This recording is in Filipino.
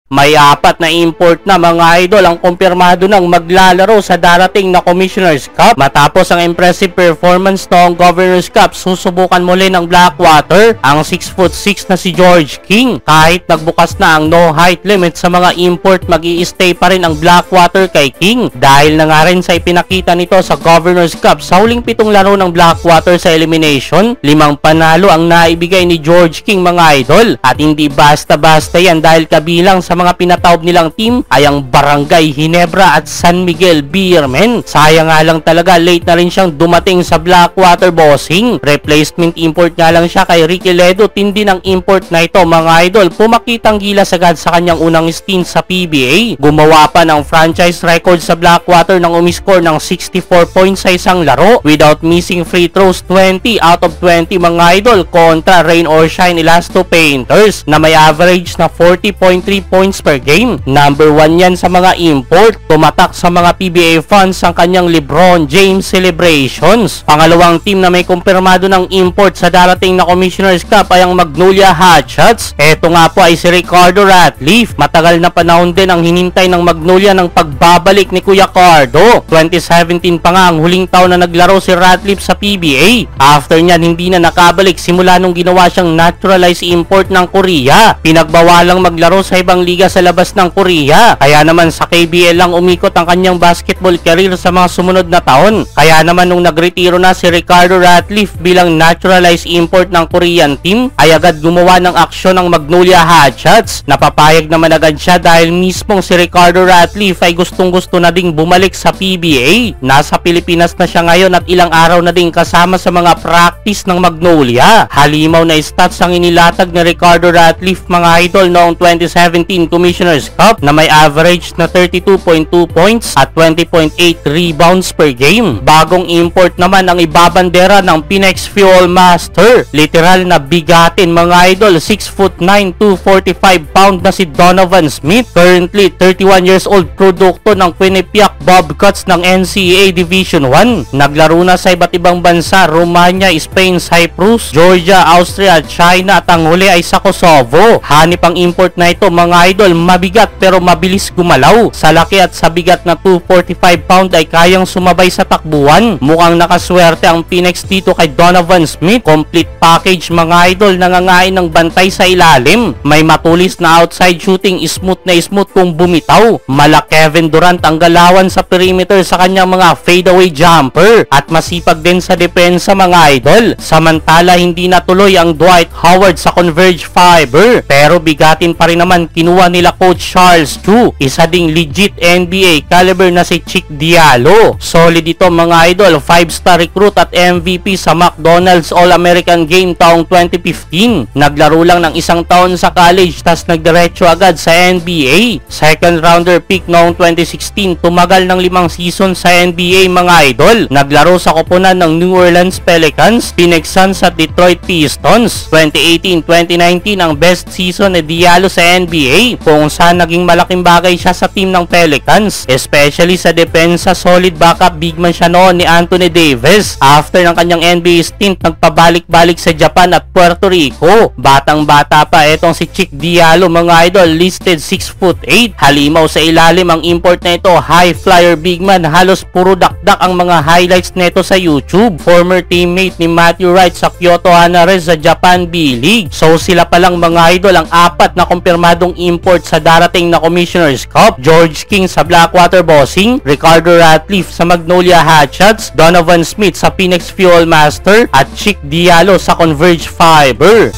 May 4 na import na mga idol ang kumpirmado ng maglalaro sa darating na Commissioner's Cup. Matapos ang impressive performance noong Governor's Cup, susubukan muli ng Blackwater ang 6'6" na si George King. Kahit nagbukas na ang no height limit sa mga import, mag-i-stay pa rin ang Blackwater kay King. Dahil na nga rin sa ipinakita nito sa Governor's Cup, sa huling 7 laro ng Blackwater sa elimination, 5 panalo ang naibigay ni George King mga idol. At hindi basta-basta yan dahil kabilang sa mga pinatawag nilang team ay ang Barangay Ginebra at San Miguel Beermen. Sayang nga lang talaga, late na rin siyang dumating sa Blackwater bossing. Replacement import nga lang siya kay Ricky Ledo. Tindi ng import na ito mga idol. Pumakitang gilas agad sa kanyang unang stint sa PBA. Gumawa pa ng franchise record sa Blackwater nang umiscore ng 64 points sa isang laro without missing free throws. 20 out of 20 mga idol kontra Rain or Shine Elasto Painters na may average na 40.3 points per game. Number 1 yan sa mga import. Tumatak sa mga PBA fans ang kanyang LeBron James celebrations. Pangalawang team na may kumpirmado ng import sa darating na Commissioner's Cup ay ang Magnolia Hotshots. Eto nga po ay si Ricardo Ratliff. Matagal na panahon din ang hinintay ng Magnolia ng pagbabalik ni Kuya Cardo. 2017 pa nga ang huling taon na naglaro si Ratliff sa PBA. After niyan hindi na nakabalik simula nung ginawa siyang naturalized import ng Korea. Pinagbawalang maglaro sa ibang liga sa labas ng Korea. Kaya naman sa KBL lang umikot ang kanyang basketball career sa mga sumunod na taon. Kaya naman nung nagretiro na si Ricardo Ratliff bilang naturalized import ng Korean team, ay agad gumawa ng aksyon ng Magnolia Hotshots. Napapayag naman agad siya dahil mismong si Ricardo Ratliff ay gustong-gusto na ding bumalik sa PBA. Nasa Pilipinas na siya ngayon at ilang araw na ding kasama sa mga practice ng Magnolia. Halimaw na stats ang inilatag ni Ricardo Ratliff mga idol noong 2017 Commissioner's Cup na may average na 32.2 points at 20.8 rebounds per game. Bagong import naman ang ibabandera ng Phoenix Fuel Master. Literal na bigatin mga idol, 6'9", 245 pound na si Donovan Smith. Currently 31 years old, produkto ng Quinnipiac Bobcats ng NCAA Division 1. Naglaro na sa iba't ibang bansa, Romania, Spain, Cyprus, Georgia, Austria, China at ang huli ay sa Kosovo. Hanip ang import na ito mga idol, mabigat pero mabilis gumalaw. Sa laki at sa bigat na 245 pound ay kayang sumabay sa takbuhan. Mukhang nakaswerte ang Phoenix dito kay Donovan Smith. Complete package mga idol, nangangain ng bantay sa ilalim. May matulis na outside shooting, smooth na smooth kung bumitaw. Mala Kevin Durant ang galawan sa perimeter sa kanyang mga fadeaway jumper at masipag din sa depensa mga idol. Samantala hindi natuloy ang Dwight Howard sa Converge Fiber pero bigatin pa rin naman kinuha nila Coach Charles Chu. Isa ding legit NBA caliber na si Chick Diallo. Solid ito mga idol, 5-star recruit at MVP sa McDonald's All-American Game taong 2015. Naglaro lang ng isang taon sa college tas nagdiretso agad sa NBA. Second rounder pick noong 2016, tumagal ng 5 season sa NBA mga idol. Naglaro sa koponan ng New Orleans Pelicans, Phoenix Suns at Detroit Pistons. 2018-2019 ang best season ni Diallo sa NBA kung saan naging malaking bagay siya sa team ng Pelicans, especially sa depensa. Solid backup big man siya noon ni Anthony Davis. After ng kanyang NBA stint, nagpabalik-balik sa Japan at Puerto Rico. Batang-bata pa etong si Chick Diallo mga idol, listed 6'8". Halimaw sa ilalim ang import na ito, high flyer big man. Halos puro dakdak ang mga highlights nito sa YouTube. Former teammate ni Matthew Wright sa Kyoto Hanarez sa Japan B-League. So sila palang mga idol ang 4 na kumpirmadong import sa darating na Commissioner's Cup. George King sa Blackwater bossing, Ricardo Ratliff sa Magnolia Hotshots, Donovan Smith sa Phoenix Fuel Master at Chick Diallo sa Converge Fiber.